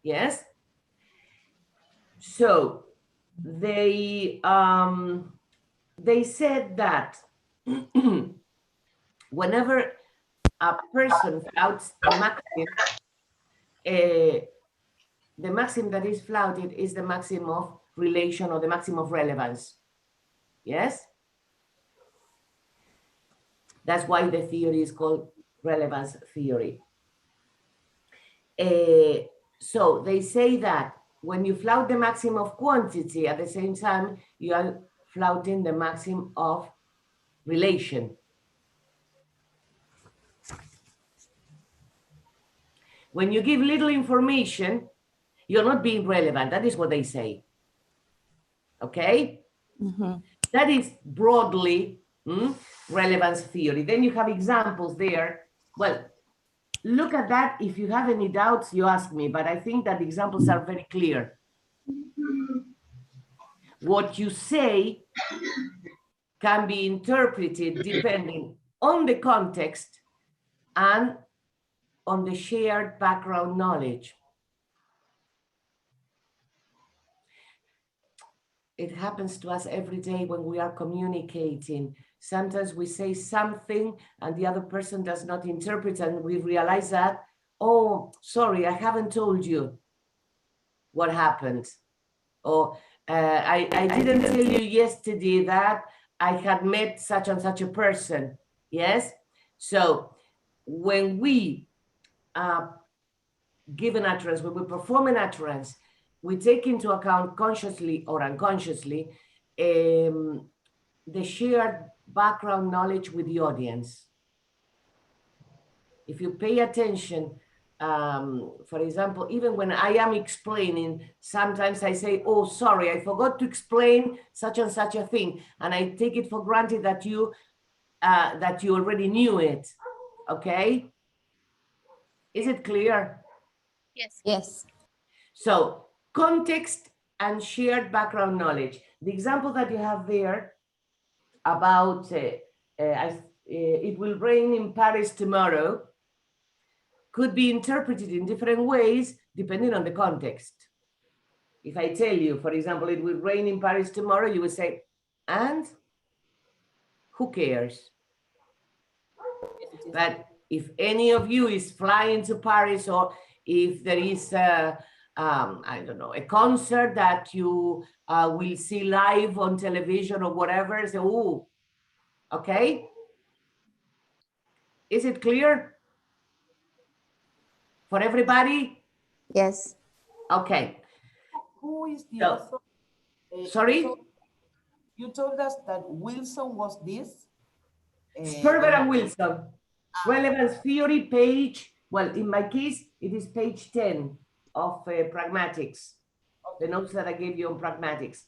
Yes. So they said that whenever a person flouts a maxim, the maxim that is flouted is the maxim of relation or the maxim of relevance. Yes? That's why the theory is called relevance theory. So they say that when you flout the maxim of quantity, at the same time, you are flouting the maxim of relation. When you give little information, you're not being relevant. That is what they say. Okay? Mm-hmm. That is broadly relevance theory. Then you have examples there. Well, look at that. If you have any doubts, you ask me, but I think that the examples are very clear. What you say can be interpreted depending on the context and on the shared background knowledge. It happens to us every day when we are communicating. Sometimes we say something and the other person does not interpret, and we realize that, oh, sorry, I haven't told you what happened. Or I didn't tell you yesterday that I had met such and such a person. Yes? So when we give an utterance, when we perform an utterance, we take into account consciously or unconsciously the shared background knowledge with the audience. If you pay attention, for example, even when I am explaining, sometimes I say, oh, sorry, I forgot to explain such and such a thing. And I take it for granted that you already knew it. Okay? Is it clear? Yes. Yes. So context and shared background knowledge. The example that you have there about it will rain in Paris tomorrow could be interpreted in different ways depending on the context. If I tell you, for example, it will rain in Paris tomorrow, you will say, and who cares? But if any of you is flying to Paris, or if there is I don't know, a concert that you will see live on television or whatever, so, ooh, okay? Is it clear for everybody? Yes. Okay. Who is the So, author? sorry? You told us that Wilson was this? Sperber and Wilson. Relevance theory page, well, in my case, it is page 10 of pragmatics. The notes that I gave you on pragmatics.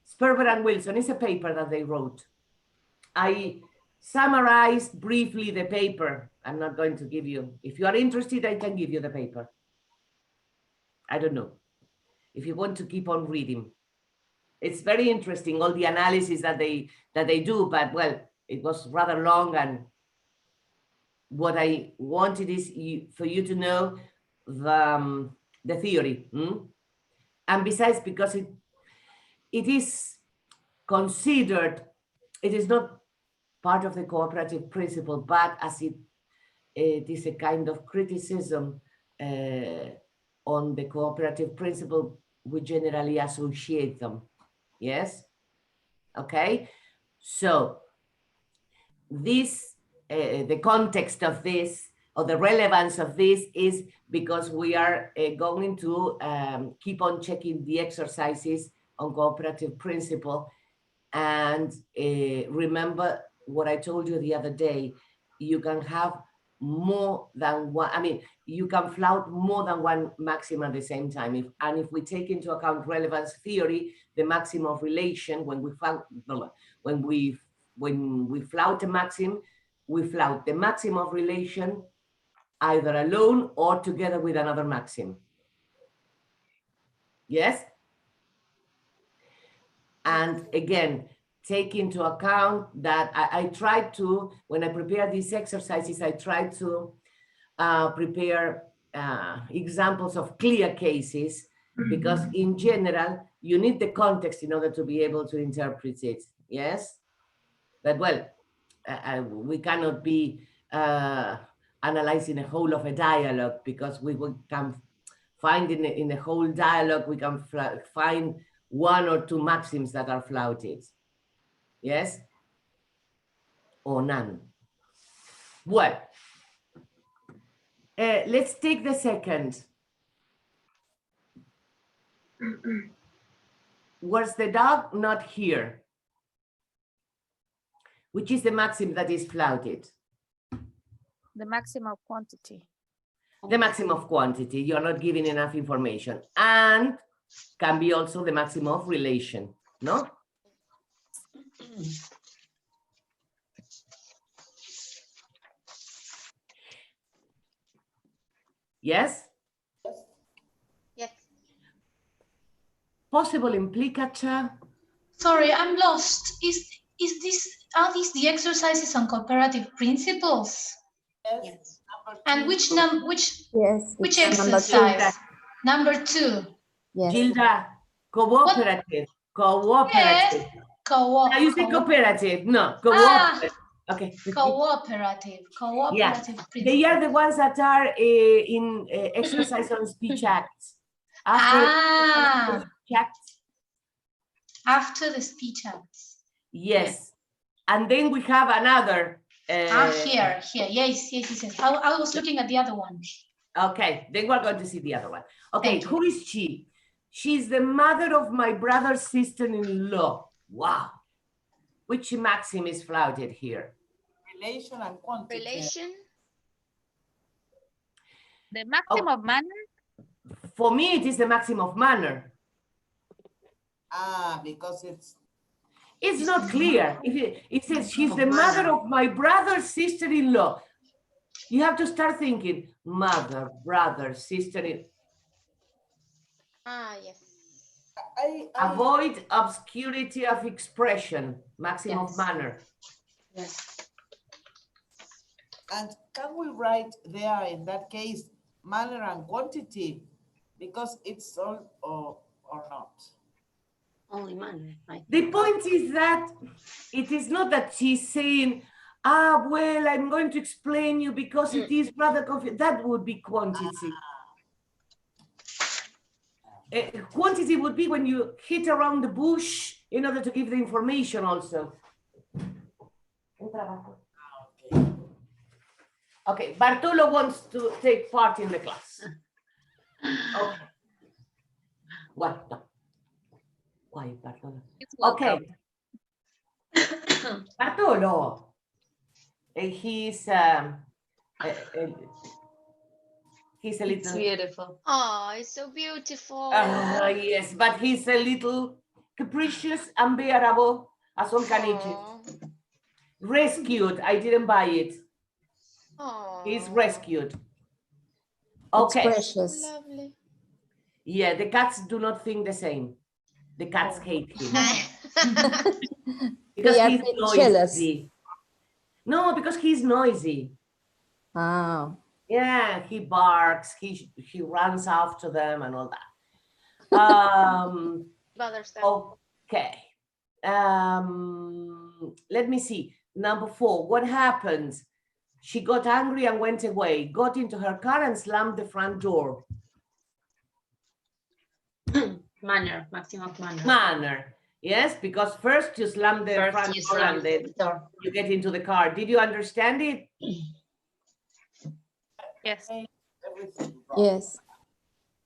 Sperber and Wilson is a paper that they wrote. I summarized briefly the paper. I'm not going to give you, if you are interested, I can give you the paper. I don't know. If you want to keep on reading. It's very interesting, all the analysis that they do, but well, it was rather long, and what I wanted is for you to know the theory. And besides, because it is considered, it is not part of the cooperative principle, but as it is a kind of criticism on the cooperative principle, we generally associate them. Yes? Okay? So this, the context of this, or the relevance of this, is because we are going to keep on checking the exercises on cooperative principle. And remember what I told you the other day, you can have more than one, I mean, you can flout more than one maxim at the same time. If we take into account relevance theory, the maxim of relation, when we flout a maxim, we flout the maxim of relation either alone or together with another maxim. Yes? And again, take into account that I tried to, when I prepare these exercises, I tried to prepare examples of clear cases, because in general, you need the context in order to be able to interpret it. Yes? But well, we cannot be analyzing a whole of a dialogue, because we can find in the whole dialogue, we can find one or two maxims that are flouted. Yes? Or none. Well, let's take the second. Was the dog not here? Which is the maxim that is flouted? The maximum quantity. The maximum of quantity. You're not giving enough information. And can be also the maximum of relation, no? Yes? Yes. Possible implicata. Sorry, I'm lost. Are these the exercises on cooperative principles? Yes. And which Yes. which it's number two. exercise? Number 2. Yes. Gilda, cooperative. Cooperative. Yes. Now you say cooperative. No, cooperative. Okay. Cooperative. Principles. They are the ones that are in exercise on speech acts. After speech acts. After the speech acts. Yes. And then we have another. Here. Yes. I was looking at the other one. Okay, then we're going to see the other one. Okay, Thank you. who is she? She's the mother of my brother's sister-in-law. Wow. Which maxim is flouted here? Relation and quantity. Relation. The maximum of manner. For me, it is the maxim of manner. Because It's not clear. It says she's the mother of my brother's sister-in-law. You have to start thinking, mother, brother, sister-in-law. Yes. Avoid obscurity of expression, maxim of Yes. manner. Yes. And can we write there in that case manner and quantity, because it's all or not? Only manner. The point is that it is not that she's saying, well, I'm going to explain you because it is rather confusing. That would be quantity. Quantity would be when you hit around the bush in order to give the information also. Okay, Bartolo wants to take part in the class. Okay. What? No. Why, Bartolo? Okay. Bartolo. He's a little. It's beautiful. Oh, it's so beautiful. Yes, but he's a little capricious, unbearable, as one can eat it. Aw. Rescued. I didn't buy it. Aw. He's rescued. It's Okay. precious. Lovely. Yeah, the cats do not think the same. The cats hate him because They are he's pretty jealous. noisy. No, because he's noisy. Oh. Yeah, he barks. He runs after them and all that. Bothers them. Okay. Let me see. Number 4. What happened? She got angry and went away. Got into her car and slammed the front door. Manner, maximum of manner. Manner. Yes, because first you slam the front door and then you get into the car. Did you understand it? Yes. Everything wrong. Yes.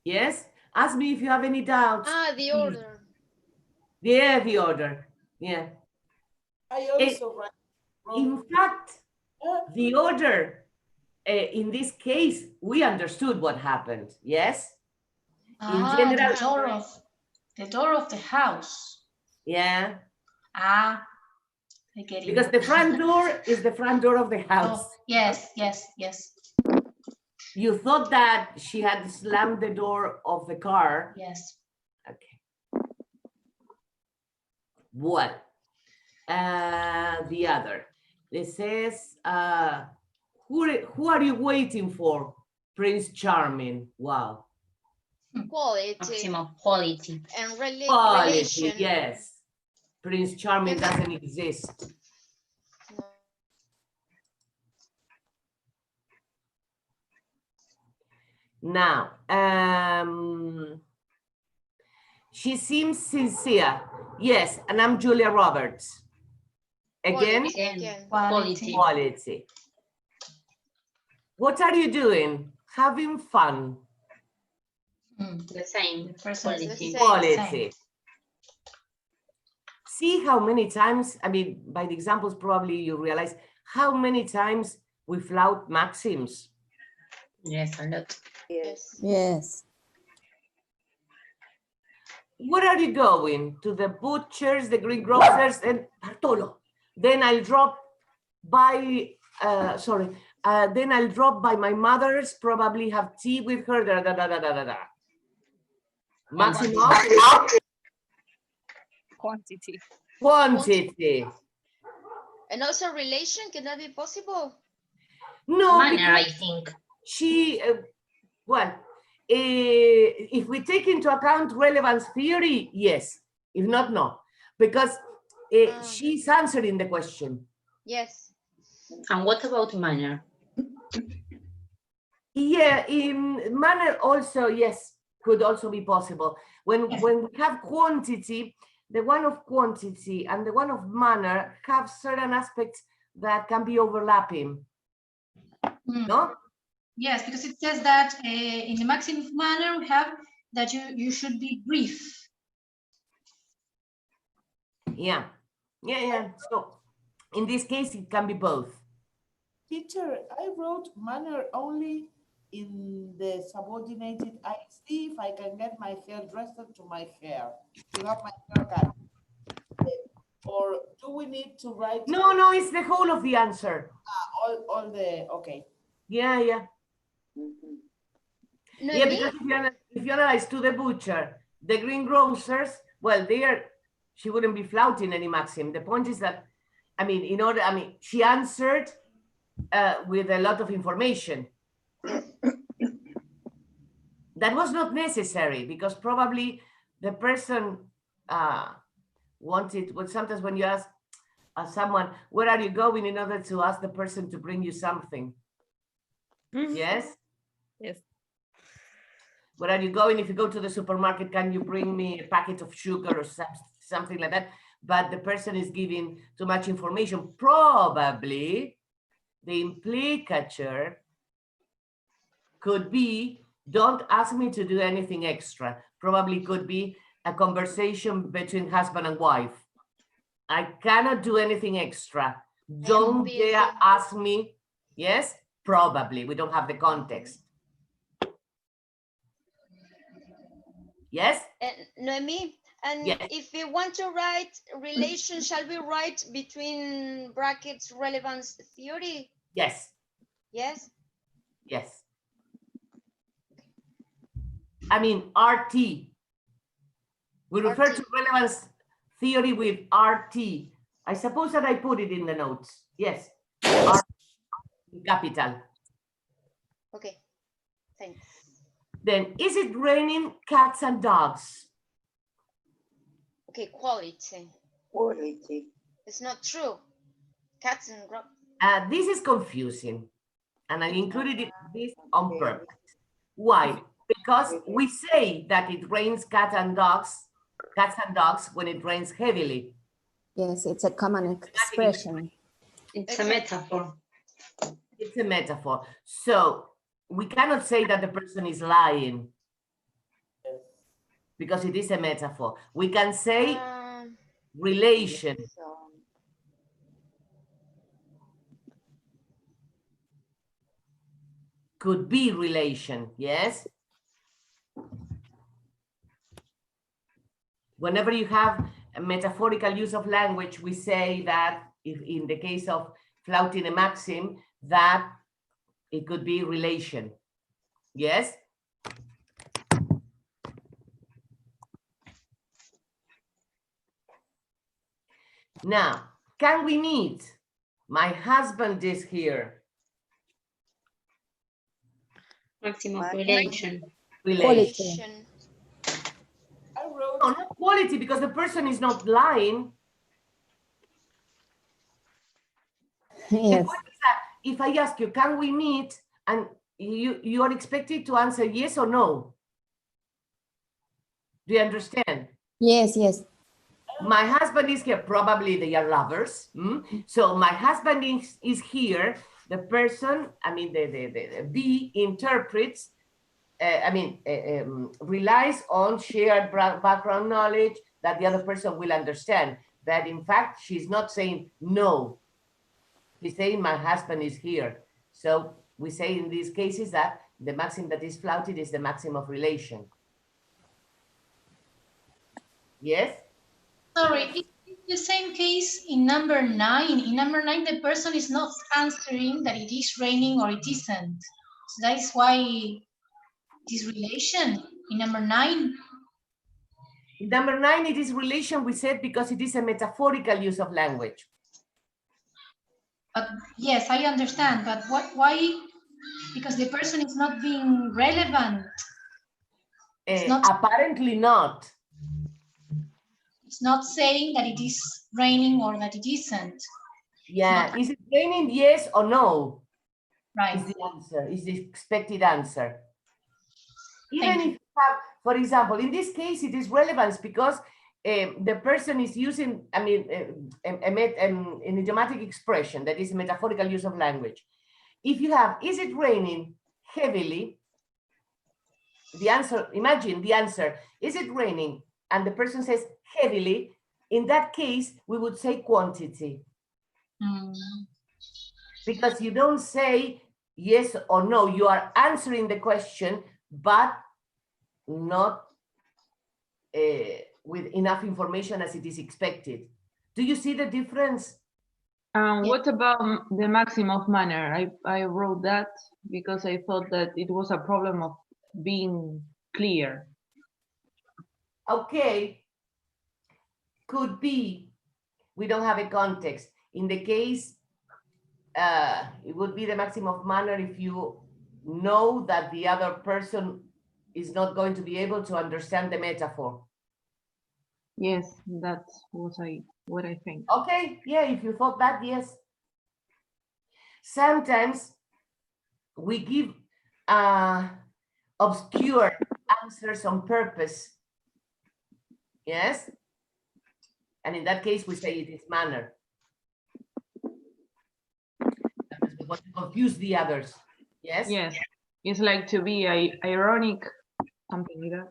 Yes? Ask me if you have any doubts. The order. Yeah, the order. Yeah. I also write In wrong. fact, the order, in this case, we understood what happened. Yes? In general, the door of the house. yeah. I get it. Because the front door is the front door of the house. Oh, yes. You thought that she had slammed the door of the car. Yes. Okay. Well, the other. It says, who are you waiting for? Prince Charming. Wow. Quality Maximum quality. and Quality, relation. yes. Prince Charming Yes. doesn't exist. No. Now, she seems sincere. Yes, and I'm Julia Roberts. Again, Quality Again, again. quality. quality. What are you doing? Having fun. The same. Person is Quality. the Quality. See how many times, I mean, by the examples, probably you realize how many times we flout maxims. Yes, a lot. Yes. Yes. Where are you going? To the butchers, the greengrocers, and Bartolo. Then I'll drop by, then I'll drop by my mother's, probably have tea with her, da, da, da, da, da, da, da. Maximum Quantity. quantity. And also relation, can that be possible? No, Manner, I because think. she, if we take into account relevance theory, yes. If not, no. Because she's answering the question. Yes. And what about manner? Yeah, in manner also, yes, could also be possible. When we have quantity, the one of quantity and the one of manner have certain aspects that can be overlapping. No? Yes, because it says that in the maximum manner we have that you should be brief. Yeah. So in this case, it can be both. Teacher, I wrote manner only in the subordinated. I see if I can get my hairdresser to my hair, to have my haircut. Or do we need to write No, it's the whole of the answer. all the, okay. Yeah. No, Yeah, me? because if you analyze to the butcher, the greengrocers, well, she wouldn't be flouting any maxim. The point is that, she answered with a lot of information. That was not necessary because probably the person wanted, well, sometimes when you ask someone, where are you going, in order to ask the person to bring you something. Yes? Yes. Where are you going? If you go to the supermarket, can you bring me a packet of sugar or something like that? But the person is giving too much information. Probably the implicature could be, don't ask me to do anything extra. Probably could be a conversation between husband and wife. I cannot do anything extra. Don't busy. dare ask me. Yes, probably. We don't have the context. Yes? Noemi, and Yes. if we want to write relation, shall we write between brackets relevance theory? Yes. Yes? Yes. I mean, RT. We refer to relevance theory with RT. I suppose that I put it in the notes. Yes. RT, capital. Okay, thanks. Then, is it raining cats and dogs? Okay, quality. Quality. It's not true. Cats and This is confusing. And I included this on purpose. Why? Because we say that it rains cats and dogs when it rains heavily. Yes, it's a common expression. It's a metaphor. It's a metaphor. So we cannot say that the person is lying because it is a metaphor. We can say relation. Could be relation, yes? Whenever you have a metaphorical use of language, we say that if in the case of flouting a maxim, that it could be relation. Yes? Now, can we meet? My husband is here. Maximum Maximum relation. relation. I wrote, No, not quality, because the person is not lying. The Yes. point is that if I ask you, can we meet? And you are expected to answer yes or no. Do you understand? Yes, yes. My husband is here. Probably they are lovers. So my husband is here. The person, I mean, the B interprets, relies on shared background knowledge that the other person will understand. That in fact, she's not saying no. He's saying my husband is here. So we say in these cases that the maxim that is flouted is the maxim of relation. Yes? Sorry, it's the same case in number 9. In number 9, the person is not answering that it is raining or it isn't. So that is why this relation in number 9. In number 9, it is relation, we said, because it is a metaphorical use of language. But yes, I understand. But why? Because the person is not being relevant. Apparently not. It's not saying that it is raining or that it isn't. Yeah, is it raining, yes or no? Right. Is the answer, is the expected answer. Even Thank if you have, for example, in this case, it is relevance because the person is using, an idiomatic expression that is a metaphorical use of language. If you have, is it raining heavily? The answer, imagine the answer, is it raining? And the person says heavily. In that case, we would say quantity. Because you don't say yes or no, you are answering the question, but not with enough information as it is expected. Do you see the difference? What about the maxim of manner? I wrote that because I thought that it was a problem of being clear. Okay, could be. We don't have a context. In the case, it would be the maxim of manner if you know that the other person is not going to be able to understand the metaphor. Yes, that's what I think. Okay, yeah, if you thought that, yes. Sometimes we give obscure answers on purpose. Yes? And in that case, we say it is manner. Because we want to confuse the others. Yes? Yes, it's like to be ironic, something like that.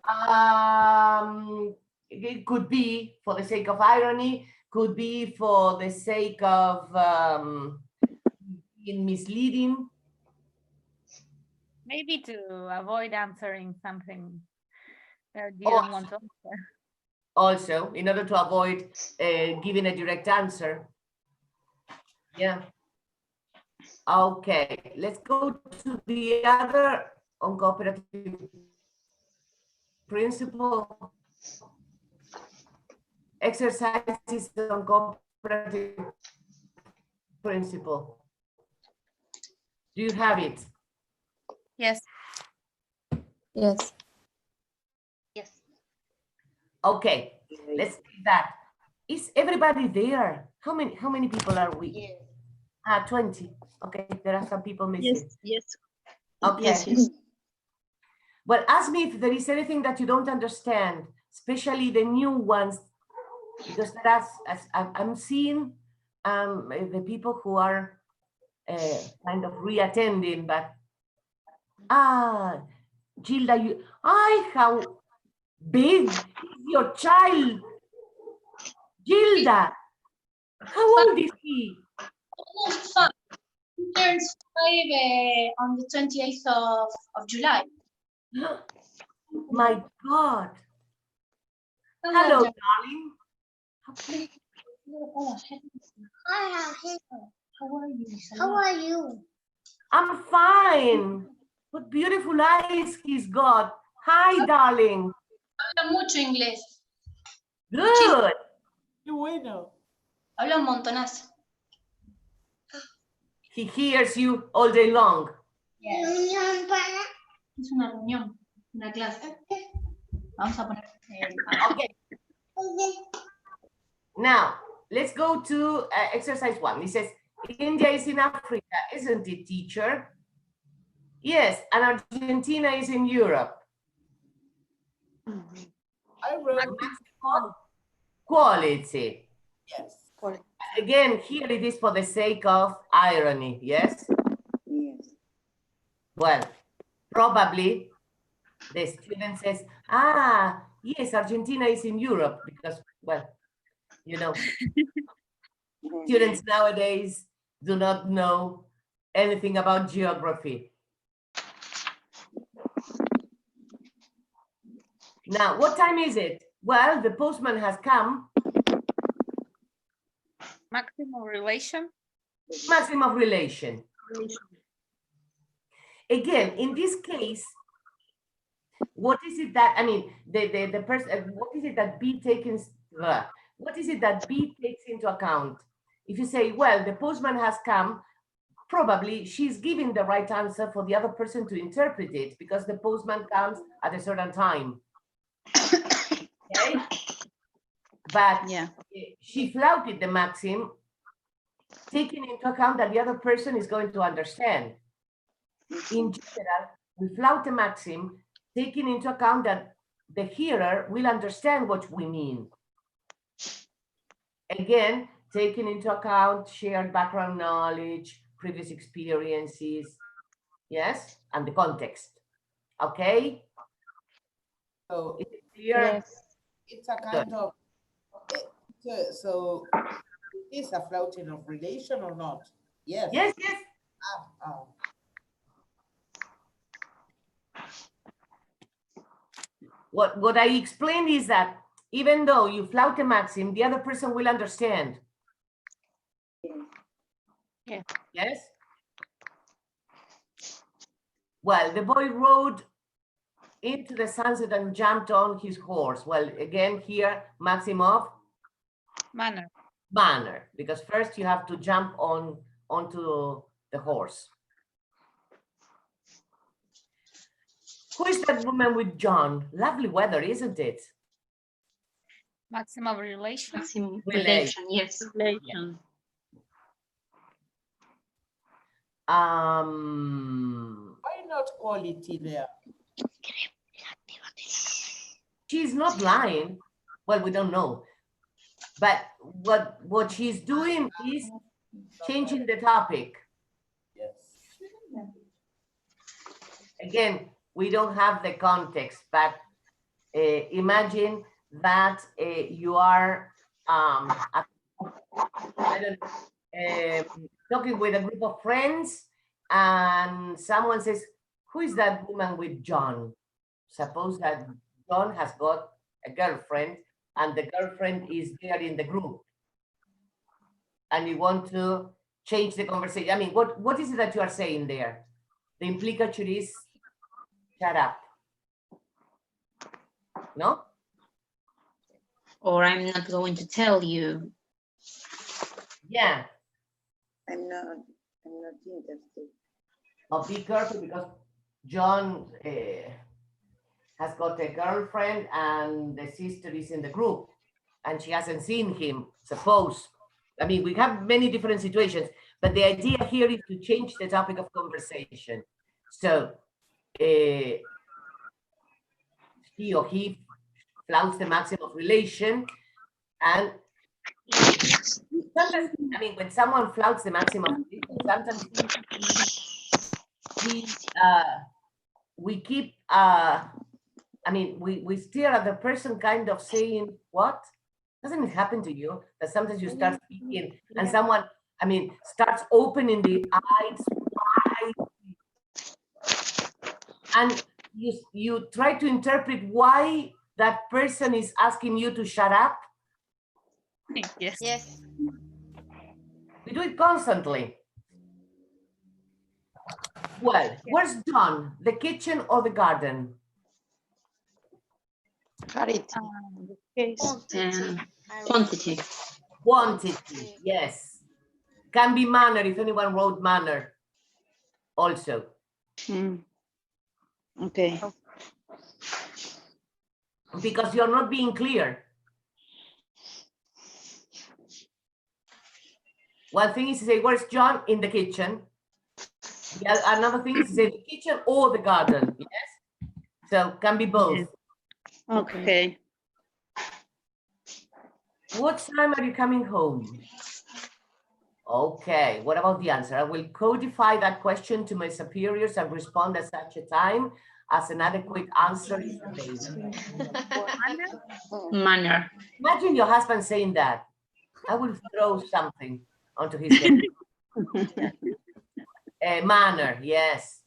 It could be for the sake of irony, could be for the sake of being misleading. Maybe to avoid answering something that you don't want to answer. Also, in order to avoid giving a direct answer. Yeah. Okay, let's go to the other on cooperative principle. Exercises on cooperative principle. Do you have it? Yes. Yes. Yes. Okay, let's take that. Is everybody there? How many people are we? Yes. 20. Okay, there are some people missing. Yes. Okay. Yes. Well, ask me if there is anything that you don't understand, especially the new ones, because that's, as I'm seeing the people who are kind of reattending, but Gilda, how big is your child? Gilda, how old is he? Almost 5. He turns 5 on the 28th of July. My God. Hello, Hello, darling. How are you? How are you? I'm fine. What beautiful eyes he's got. Hi, darling. Habla mucho inglés. Good. qué bueno. Habla un montonazo. He hears you all day long. Yes. Es una reunión, una clase. Vamos a poner Okay. Now, let's go to exercise 1. It says, India is in Africa, isn't it, teacher? Yes, and Argentina is in Europe. I wrote, Quality. yes. Again, here it is for the sake of irony, yes? Yes. Well, probably the student says, ah, yes, Argentina is in Europe because, well, you know, students nowadays do not know anything about geography. Now, what time is it? Well, the postman has come. Maximum relation. Maximum relation. Again, in this case, what is it that, I mean, the person, what is it that B takes, what is it that B takes into account? If you say, well, the postman has come, probably she's giving the right answer for the other person to interpret it because the postman comes at a certain time. Okay? But Yeah. she flouted the maxim, taking into account that the other person is going to understand. In general, we flout the maxim, taking into account that the hearer will understand what we mean. Again, taking into account shared background knowledge, previous experiences, yes, and the context. Okay? So Is it clear? Yes. it's a kind of, so it is a flouting of relation or not? Yes. Yes, yes. What I explained is that even though you flout a maxim, the other person will understand. Yeah. Yes? Well, the boy rode into the sunset and jumped on his horse. Well, again, here, maxim of Manner. manner, because first you have to jump onto the horse. Who is that woman with John? Lovely weather, isn't it? Maximum relation. Maximum relation, yes. Relation. Why not quality there? She's not lying. Well, we don't know. But what she's doing is changing the topic. Yes. Again, we don't have the context, but imagine that you are I don't know, talking with a group of friends and someone says, who is that woman with John? Suppose that John has got a girlfriend and the girlfriend is there in the group and you want to change the conversation. I mean, what is it that you are saying there? The implicature is shut up. No? Or I'm not going to tell you. Yeah. I'm not interested. Oh, be careful because John has got a girlfriend and the sister is in the group and she hasn't seen him, suppose. I mean, we have many different situations, but the idea here is to change the topic of conversation. So she or he flouts the maxim of relation and sometimes, I mean, when someone flouts the maxim of relation, sometimes we keep, I mean, we stare at the person kind of saying, what? Doesn't it happen to you that sometimes you start speaking and someone, I mean, starts opening the eyes wide and you try to interpret why that person is asking you to shut up? Yes. Yes. We do it constantly. Well, where's John? The kitchen or the garden? Quantity. Quantity, yes. Can be manner if anyone wrote manner also. Okay. Because you're not being clear. One thing is to say, where's John? In the kitchen. Another thing is to say the kitchen or the garden. Yes. So can be both. Okay. What time are you coming home? Okay, what about the answer? I will codify that question to my superiors and respond at such a time as an adequate answer is available. Manner. Imagine your husband saying that. I will throw something onto his head. Manner, yes.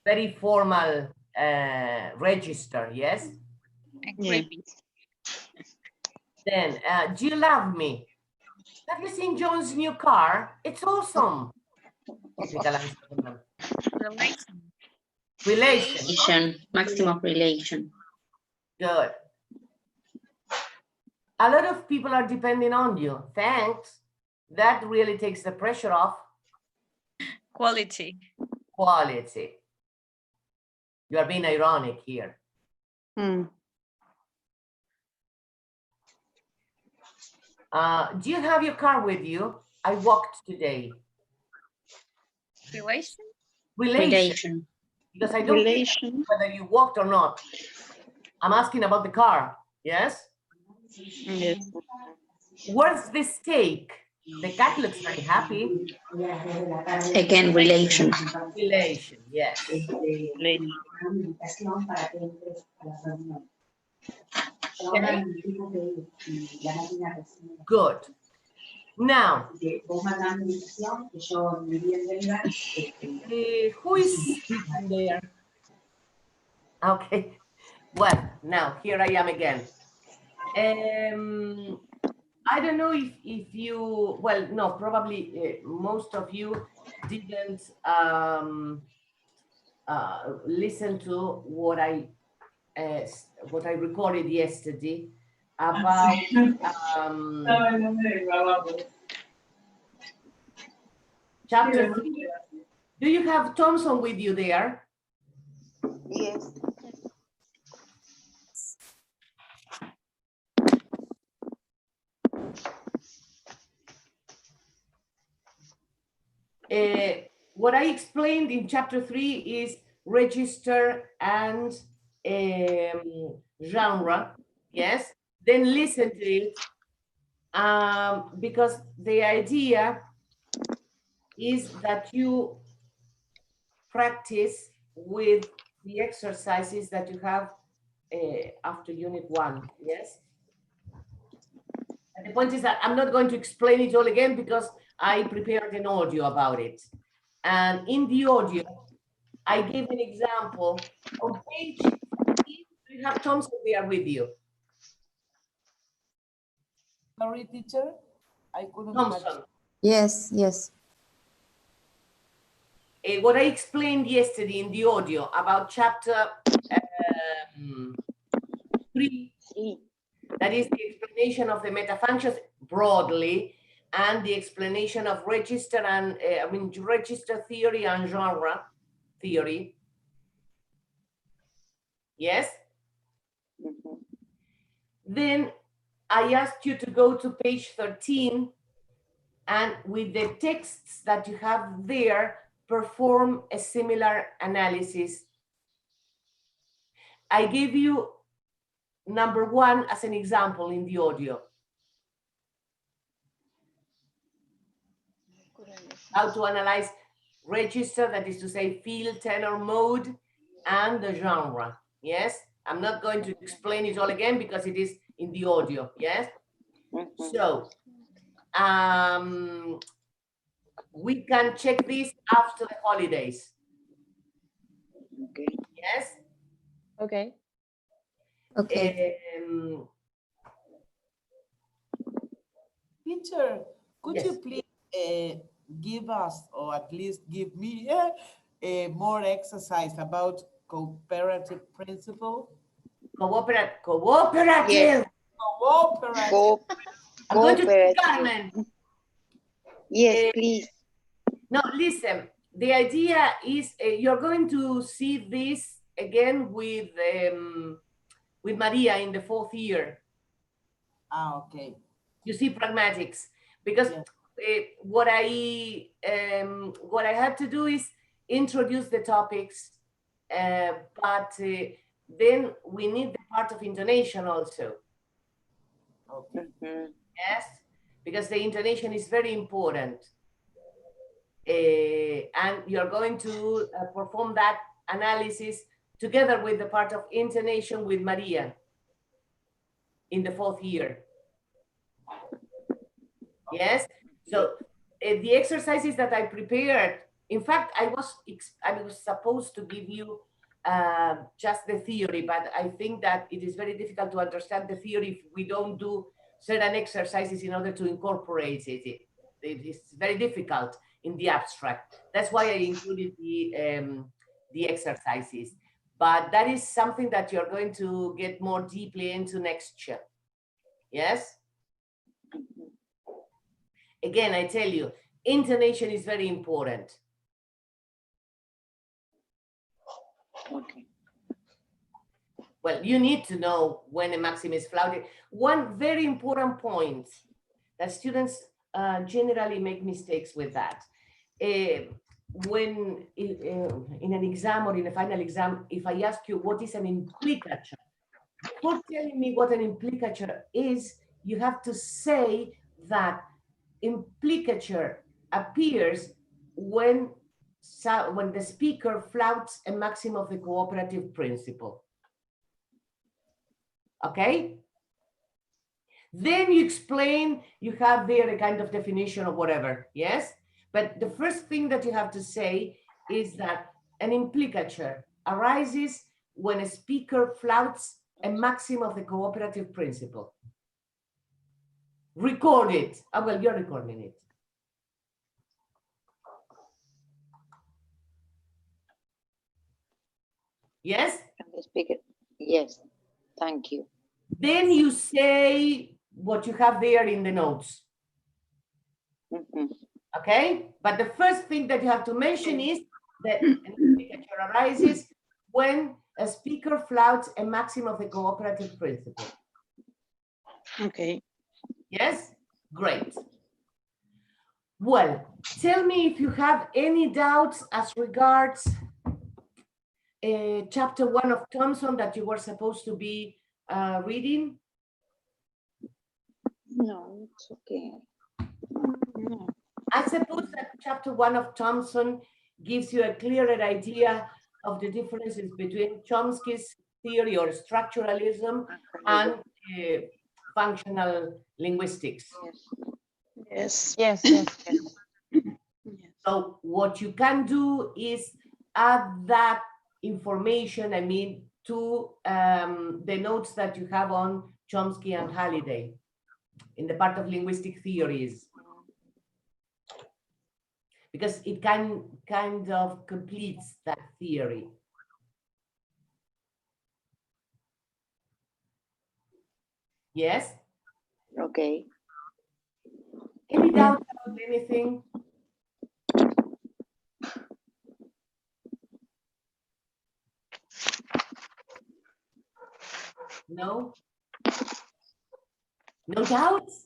Very formal register, yes? Yeah. Then, do you love me? Have you seen John's new car? It's awesome. Typical answer from them. Relation. Relation. Relation. Maximum relation. Good. A lot of people are depending on you. Thanks. That really takes the pressure off. Quality. Quality. You are being ironic here. Hmm. Do you have your car with you? I walked today. Relation. Relation. Because I don't Relation. care whether you walked or not. I'm asking about the car. Yes? Yes. Where's the steak? The cat looks very happy. Again, relation. Relation, yes. Relation. Good. Now, who is speaking there? Okay. Well, now here I am again. I don't know if you, well, no, probably most of you didn't listen to what I recorded yesterday about chapter 3. Do you have Thompson with you there? Yes. What I explained in chapter 3 is register and genre, yes? Then listen to it, because the idea is that you practice with the exercises that you have after unit 1, yes? And the point is that I'm not going to explain it all again because I prepared an audio about it. And in the audio, I gave an example on page 15. Do you have Thompson there with you? Sorry, teacher, I couldn't Thompson. catch. Yes, yes. What I explained yesterday in the audio about chapter 3, that is the explanation of the meta functions broadly, and the explanation of register and register theory and genre theory. Yes. Mhm. Then I asked you to go to page 13, and with the texts that you have there, perform a similar analysis. I gave you number 1 as an example in the audio. How to analyze register, that is to say field, tenor, mode, and the genre. Yes, I'm not going to explain it all again because it is in the audio. Yes. Mhm. So we can check this after the holidays. Okay. Yes. Okay. Okay. Teacher, could Yes. you please give us, or at least give me, more exercise about cooperative principle? Cooperative. Yes. Cooperative. I'm going to Cooperative. Carmen. Yes, please. No, listen, the idea is you're going to see this again with Maria in the 4th year. Ah, okay. You see pragmatics, because what I had to do is introduce the topics, but then we need the part of intonation also. Okay. Yes, because the intonation is very important. And you're going to perform that analysis together with the part of intonation with Maria in the 4th year. Yes, so the exercises that I prepared, in fact, I was supposed to give you just the theory, but I think that it is very difficult to understand the theory if we don't do certain exercises in order to incorporate it. It is very difficult in the abstract. That's why I included the exercises. But that is something that you're going to get more deeply into next year. Yes? Again, I tell you, intonation is very important. Okay. Well, you need to know when a maxim is flouted. One very important point that students generally make mistakes with that. When in an exam or in a final exam, if I ask you what is an implicature, before telling me what an implicature is, you have to say that implicature appears when the speaker flouts a maxim of the cooperative principle. Okay? Then you explain, you have there a kind of definition or whatever, yes? But the first thing that you have to say is that an implicature arises when a speaker flouts a maxim of the cooperative principle. Record it. Oh, well, you're recording it. Yes? And the speaker, yes, thank you. Then you say what you have there in the notes. Okay? But the first thing that you have to mention is that an implicature arises when a speaker flouts a maxim of the cooperative principle. Okay. Yes? Great. Well, tell me if you have any doubts as regards chapter 1 of Thompson that you were supposed to be reading. No, it's okay. No. I suppose that chapter 1 of Thompson gives you a clearer idea of the differences between Chomsky's theory or structuralism and functional linguistics. Yes. Yes, yes, yes. So what you can do is add that information, I mean, to the notes that you have on Chomsky and Halliday in the part of linguistic theories, because it kind of completes that theory. Yes? Okay. Any doubt about anything? No? No doubts?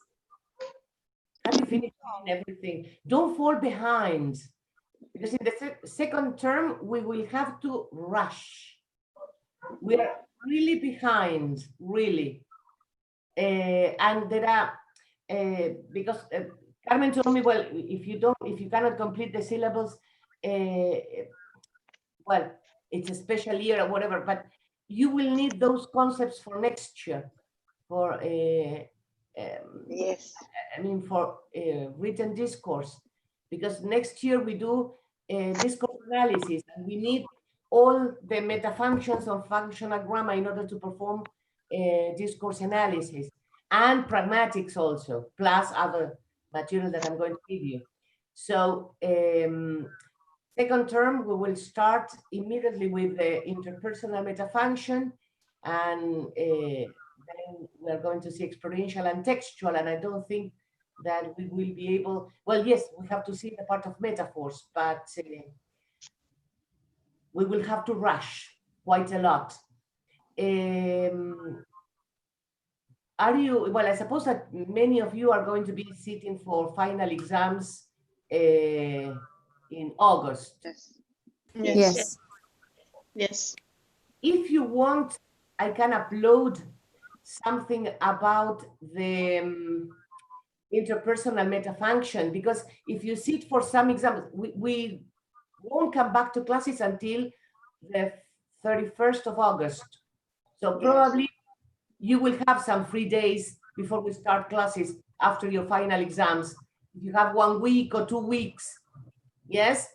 Have you finished everything? Don't fall behind, because in the second term, we will have to rush. We are really behind, really. And there are, because Carmen told me, well, if you cannot complete the syllables, well, it's a special year or whatever, but you will need those concepts for next year, for yes. I mean, for written discourse, because next year we do discourse analysis, and we need all the metafunctions of functional grammar in order to perform discourse analysis, and pragmatics also, plus other material that I'm going to give you. So second term, we will start immediately with the interpersonal metafunction, and then we are going to see experiential and textual, and I don't think that we will be able, well, yes, we have to see the part of metaphors, but we will have to rush quite a lot. Are you, well, I suppose that many of you are going to be sitting for final exams in August. Yes. Yes. Yes. If you want, I can upload something about the interpersonal metafunction, because if you sit for some exams, we won't come back to classes until the 31st of August. So probably you will have some free days before we start classes after your final exams. If you have 1 week or 2 weeks, yes?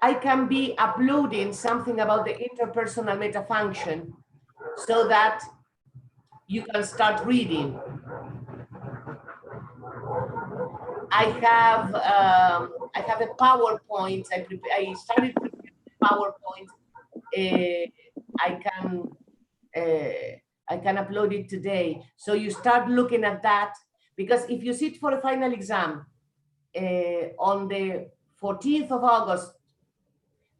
I can be uploading something about the interpersonal metafunction so that you can start reading. I have a PowerPoint. I started preparing PowerPoint. I can upload it today. So you start looking at that, because if you sit for a final exam on the 14th of August,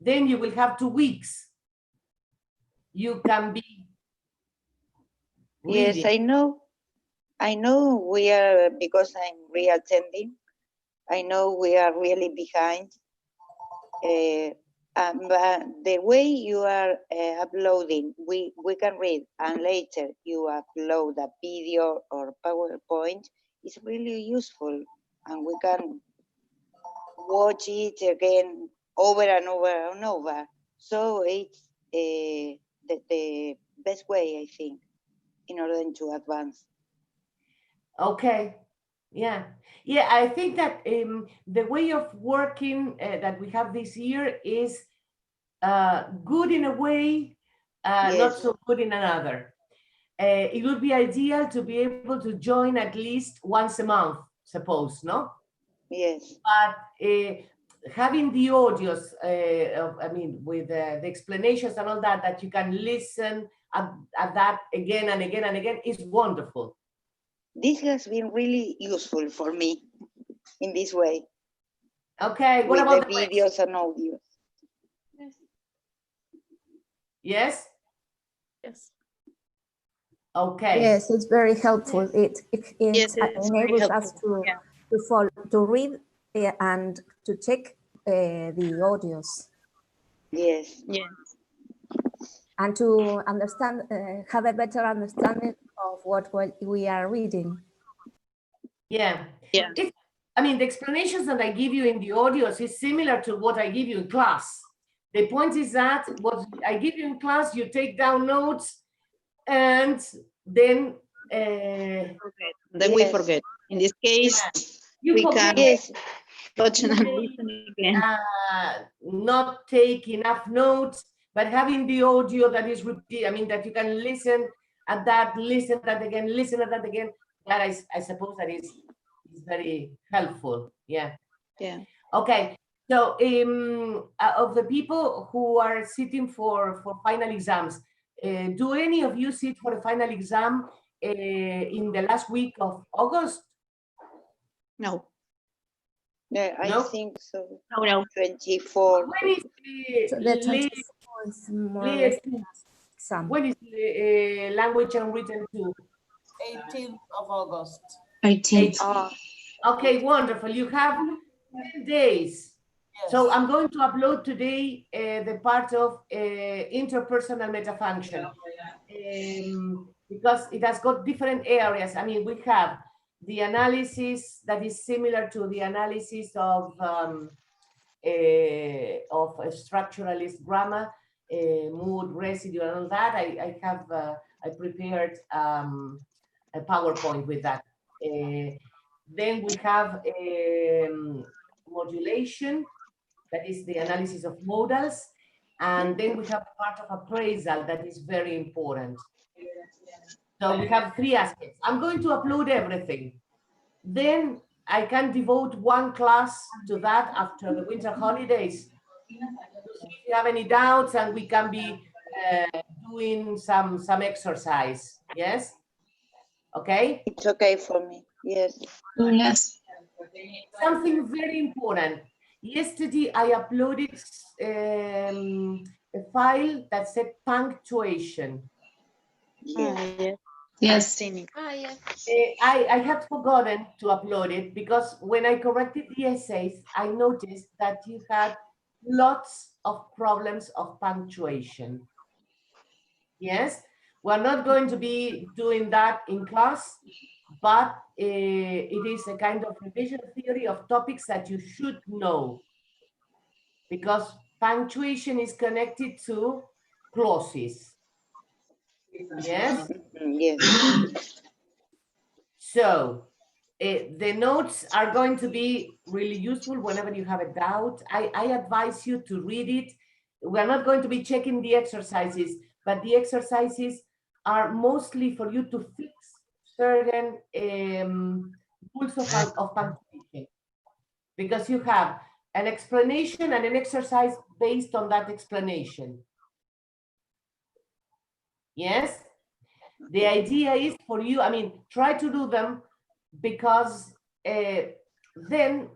then you will have 2 weeks. You can be reading. Yes, I know. I know we are, because I'm reattending, I know we are really behind. But the way you are uploading, we can read, and later you upload a video or PowerPoint, is really useful, and we can watch it again over and over and over. So it's the best way, I think, in order to advance. Okay. Yeah. I think that the way of working that we have this year is good in a way, not so good in another. It would be ideal to be able to join at least once a month, suppose, no? Yes. But having the audios, with the explanations and all that, that you can listen at that again and again and again, is wonderful. This has been really useful for me in this way. Okay, what about the videos and audios? Yes? Yes. Okay. Yes, it's very helpful. It Yes, it's very enables us helpful. to read and to check the audios. Yes. Yes. And to understand, have a better understanding of what we are reading. Yeah. Yeah. The explanations that I give you in the audios is similar to what I give you in class. The point is that what I give you in class, you take down notes, and then we forget. In this case, we can watch and listen again. Not take enough notes, but having the audio that is repeated, that you can listen at that, listen at that again, listen at that again, that I suppose that is very helpful. Yeah. Okay. So of the people who are sitting for final exams, do any of you sit for a final exam in the last week of August? No. I think so. No. 24. When is So the 24 is more or less exam. When is language and written 2? 18th of August. 18th. Okay, wonderful. You have 10 days. Yes. So I'm going to upload today the part of interpersonal metafunction, because it has got different areas. We have the analysis that is similar to the analysis of structuralist grammar, mood, residue, and all that. I prepared a PowerPoint with that. Then we have modulation, that is the analysis of modals. And then we have part of appraisal that is very important. So we have 3 aspects. I'm going to upload everything. Then I can devote 1 class to that after the winter holidays. If you have any doubts, and we can be doing some exercise. Yes? Okay? It's okay for me. Yes. Yes. Something very important. yesterday I uploaded a file that said punctuation. Yes. Yes. Yeah. I had forgotten to upload it because when I corrected the essays, I noticed that you had lots of problems of punctuation. Yes, we're not going to be doing that in class, but it is a kind of revision theory of topics that you should know, because punctuation is connected to clauses. Yes. Yes. So the notes are going to be really useful whenever you have a doubt. I advise you to read it. We're not going to be checking the exercises, but the exercises are mostly for you to fix certain rules of punctuation, because you have an explanation and an exercise based on that explanation. Yes? The idea is for you, I mean, try to do them, because then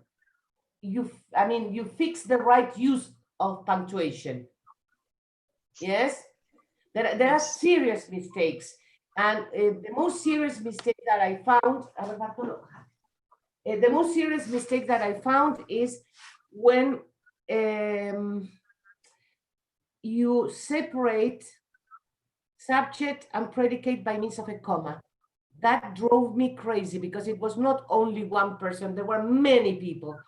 you fix the right use of punctuation. Yes? There are serious mistakes. And the most serious mistake that I found, is when you separate subject and predicate by means of a comma. That drove me crazy, because it was not only one person, there were many people.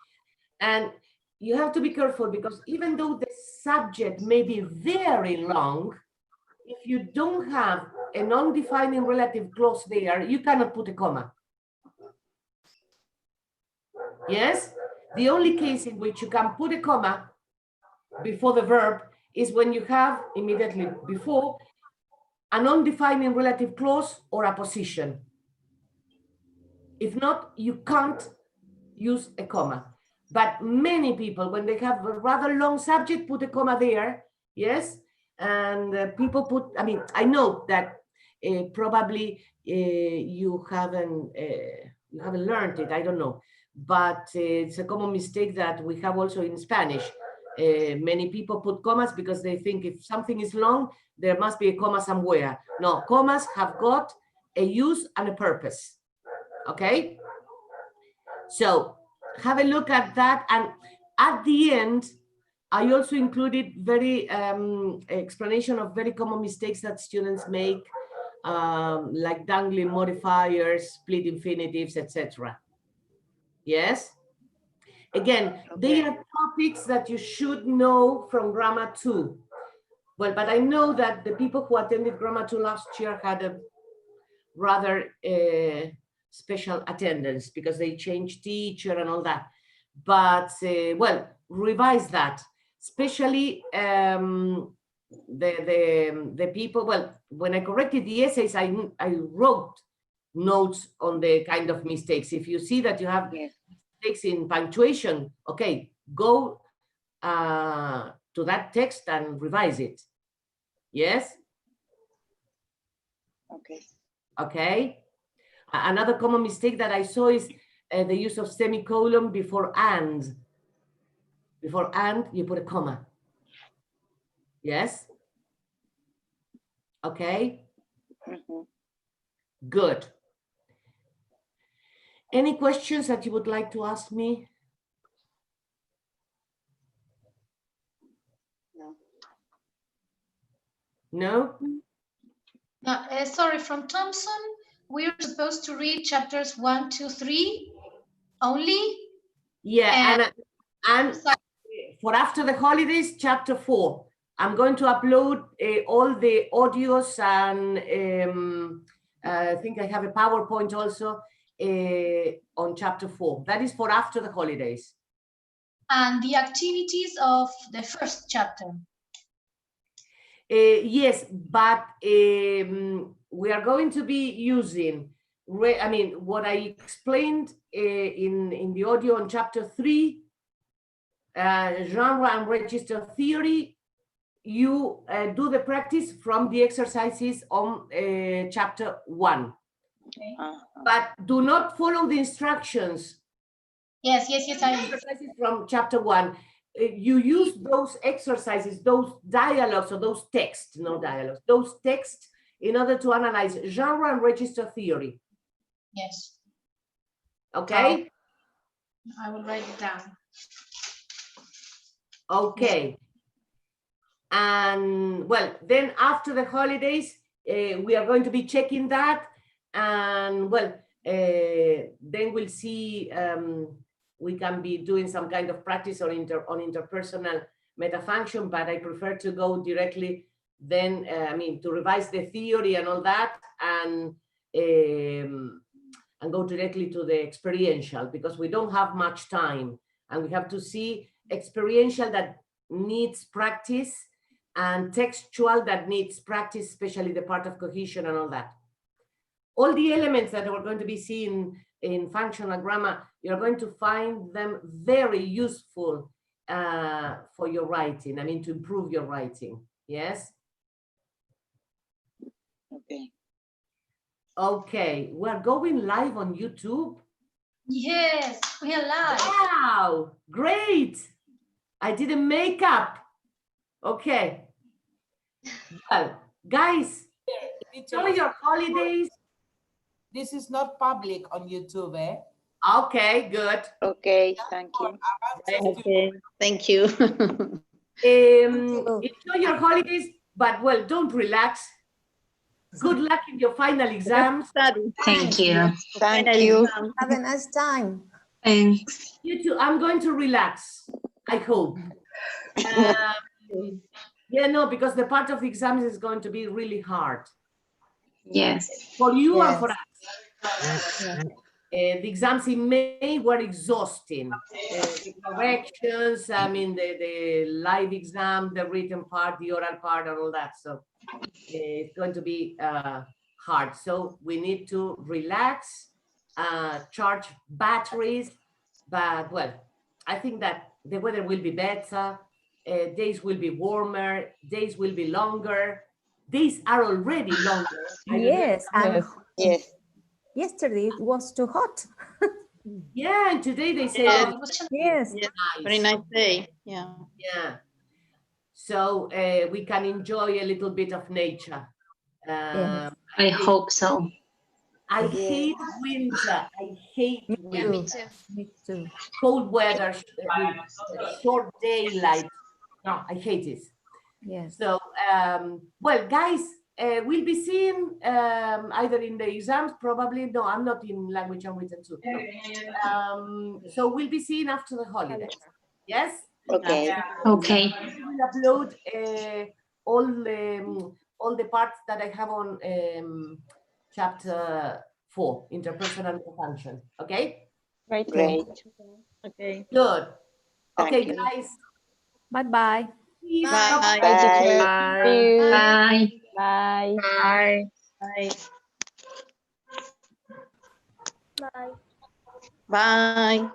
And you have to be careful, because even though the subject may be very long, if you don't have a non-defining relative clause there, you cannot put a comma. Yes? The only case in which you can put a comma before the verb is when you have immediately before a non-defining relative clause or a position. If not, you can't use a comma. But many people, when they have a rather long subject, put a comma there. Yes. And people put, I mean, I know that probably you haven't learned it, I don't know, but it's a common mistake that we have also in Spanish. Many people put commas because they think if something is long, there must be a comma somewhere. No, commas have got a use and a purpose. Okay, so have a look at that. And at the end, I also included very explanation of very common mistakes that students make, like dangling modifiers, split infinitives, etc. Yes. Again, they are topics that you should know from Grammar 2. Well, but I know that the people who attended Grammar 2 last year had a rather special attendance, because they changed teacher and all that. But well, revise that, especially the people. Well, when I corrected the essays, I wrote notes on the kind of mistakes. If you see that you have mistakes in punctuation, okay, go to that text and revise it. Yes. Okay. Okay. Another common mistake that I saw is the use of semicolon before and. Before and, you put a comma. Yes? Okay. Good. Any questions that you would like to ask me? No? No, sorry, from Thompson, we're supposed to read chapters 1, 2, 3 only? Yeah, and for after the holidays, chapter 4. I'm going to upload all the audios, and I think I have a PowerPoint also on chapter 4. That is for after the holidays. And the activities of the first chapter. Yes, but we are going to be using, I mean, what I explained in the audio on chapter 3, genre and register theory. You do the practice from the exercises on chapter 1. Okay. But do not follow the instructions Yes, I. Exercises from chapter 1. You use those exercises, those dialogues, or those texts, no dialogues, those texts in order to analyze genre and register theory. Yes. Okay? I will write it down. Okay. And well, then after the holidays, we are going to be checking that. And well, then we'll see, we can be doing some kind of practice on interpersonal metafunction, but I prefer to go directly then, to revise the theory and all that, and go directly to the experiential, because we don't have much time, and we have to see experiential that needs practice and textual that needs practice, especially the part of cohesion and all that. All the elements that we're going to be seeing in functional grammar, you're going to find them very useful for your writing, to improve your writing. Yes? Okay. Okay, we're going live on YouTube. Yes, we are live. Wow, great. I didn't make up. Okay. Well, guys, enjoy your holidays. This is not public on YouTube, eh? Okay, good. Okay, thank you. Okay, thank you. Enjoy your holidays, but well, don't relax. Good luck in your final exams. Thank you. Thank you. Have a nice time. Thanks. You too. I'm going to relax, I hope. Yeah, no, because the part of the exams is going to be really hard. Yes. For you Yes. and for us. The exams in May were exhausting. The corrections, the live exam, the written part, the oral part, and all that. So it's going to be hard. So we need to relax, charge batteries. But well, I think that the weather will be better. Days will be warmer. Days will be longer. Days are already longer. Yes, and Yes. yesterday it was too hot. Yeah, and today they say Yeah. Yes. Yes. nice. Very nice day. Yeah. Yeah. So we can enjoy a little bit of nature. Yes. I hope so. I hate winter. I hate Yeah, winter. me too. Me too. Cold weather, short daylight. No, I hate it. Yes. So, well, guys, we'll be seeing either in the exams, probably. No, I'm not in language and written too. No. So we'll be seeing after the holidays. Yes? Okay. Okay. We will upload all the parts that I have on chapter 4, interpersonal function. Okay? Great. Okay. Good. Thank Okay, you. guys. Bye-bye. Please Bye. stop. Bye. Bye. Bye. Bye. Bye. Bye. Bye.